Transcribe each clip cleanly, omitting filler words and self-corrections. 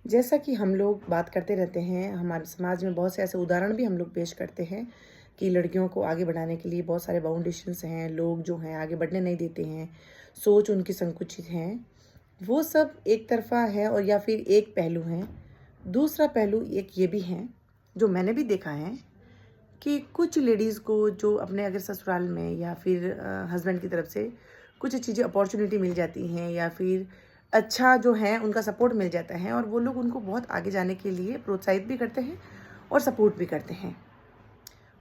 जैसा कि हम लोग बात करते रहते हैं, हमारे समाज में बहुत से ऐसे उदाहरण भी हम लोग पेश करते हैं कि लड़कियों को आगे बढ़ाने के लिए बहुत सारे बाउंडेशंस हैं, लोग जो हैं आगे बढ़ने नहीं देते हैं, सोच उनकी संकुचित हैं। वो सब एक तरफ़ा है और या फिर एक पहलू हैं। दूसरा पहलू एक ये भी है, जो मैंने भी देखा है कि कुछ लेडीज़ को जो अपने अगर ससुराल में या फिर हस्बैंड की तरफ से कुछ चीज़ें अपॉर्चुनिटी मिल जाती हैं या फिर अच्छा जो है उनका सपोर्ट मिल जाता है और वो लोग उनको बहुत आगे जाने के लिए प्रोत्साहित भी करते हैं और सपोर्ट भी करते हैं।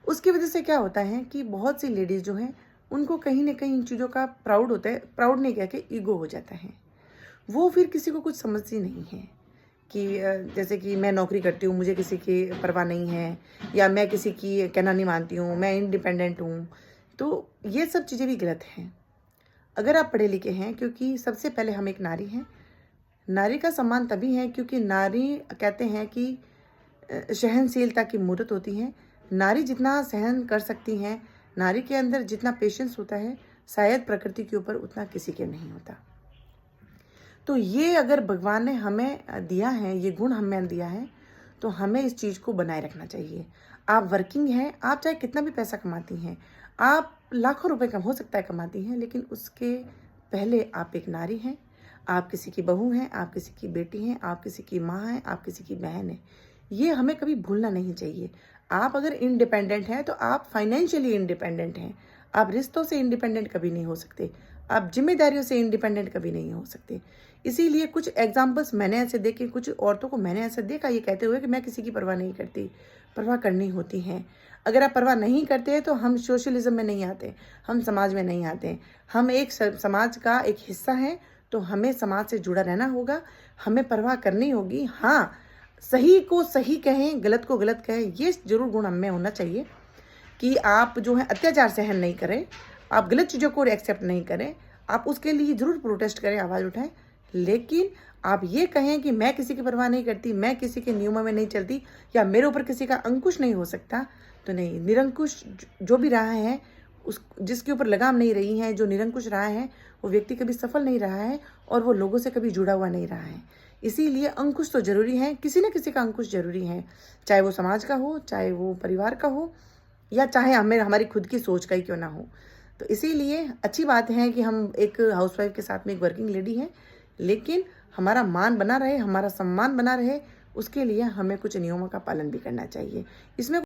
उसकी वजह से क्या होता है कि बहुत सी लेडीज़ जो हैं उनको कहीं न कहीं इन चीज़ों का प्राउड होता है, प्राउड नहीं कह के ईगो हो जाता है। वो फिर किसी को कुछ समझती नहीं है कि जैसे कि मैं नौकरी करती हूँ, मुझे किसी की परवाह नहीं है या मैं किसी की कहना नहीं मानती हूँ, मैं इंडिपेंडेंट हूँ। तो ये सब चीज़ें भी गलत हैं। अगर आप पढ़े लिखे हैं, क्योंकि सबसे पहले हम एक नारी हैं। नारी का सम्मान तभी है क्योंकि नारी कहते हैं कि सहनशीलता की मूर्त होती है। नारी जितना सहन कर सकती हैं, नारी के अंदर जितना पेशेंस होता है, शायद प्रकृति के ऊपर उतना किसी के नहीं होता। तो ये अगर भगवान ने हमें दिया है, ये गुण हमें दिया है, तो हमें इस चीज़ को बनाए रखना चाहिए। आप वर्किंग हैं, आप चाहे कितना भी पैसा कमाती हैं, आप लाखों रुपए कम हो सकता है कमाती हैं, लेकिन उसके पहले आप एक नारी हैं, आप किसी की बहू हैं, आप किसी की बेटी हैं, आप किसी की माँ हैं, आप किसी की बहन हैं। ये हमें कभी भूलना नहीं चाहिए। आप अगर इंडिपेंडेंट हैं, तो आप फाइनेंशियली इंडिपेंडेंट हैं। आप रिश्तों से इंडिपेंडेंट कभी नहीं हो सकते। आप ज़िम्मेदारियों से इंडिपेंडेंट कभी नहीं हो सकते। इसीलिए कुछ एग्ज़ाम्पल्स मैंने ऐसे देखे, कुछ औरतों को मैंने ऐसा देखा ये कहते हुए कि मैं किसी की परवाह नहीं करती। परवाह करनी होती है। अगर आप परवाह नहीं करते हैं तो हम सोशलिज़्म में नहीं आते, हम समाज में नहीं आते। हम एक समाज का एक हिस्सा हैं, तो हमें समाज से जुड़ा रहना होगा, हमें परवाह करनी होगी। हाँ, सही को सही कहें, गलत को गलत कहें, ये ज़रूर गुण हम में होना चाहिए कि आप जो है अत्याचार सहन नहीं करें, आप गलत चीज़ों को एक्सेप्ट नहीं करें, आप उसके लिए ज़रूर प्रोटेस्ट करें, आवाज़ उठाएं। लेकिन आप ये कहें कि मैं किसी की परवाह नहीं करती, मैं किसी के नियमों में नहीं चलती या मेरे ऊपर किसी का अंकुश नहीं हो सकता, तो नहीं। निरंकुश जो भी रहा है, उस जिसके ऊपर लगाम नहीं रही है, जो निरंकुश रहा है, वो व्यक्ति कभी सफल नहीं रहा है और वो लोगों से कभी जुड़ा हुआ नहीं रहा है। इसीलिए अंकुश तो ज़रूरी है, किसी न किसी का अंकुश ज़रूरी है, चाहे वो समाज का हो, चाहे वो परिवार का हो या चाहे हमारी खुद की सोच का ही क्यों ना हो। तो इसीलिए अच्छी बात है कि हम एक हाउसवाइफ के साथ में एक वर्किंग लेडी हैं, लेकिन हमारा मान बना रहे, हमारा सम्मान बना रहे, उसके लिए हमें कुछ नियमों का पालन भी करना चाहिए। इसमें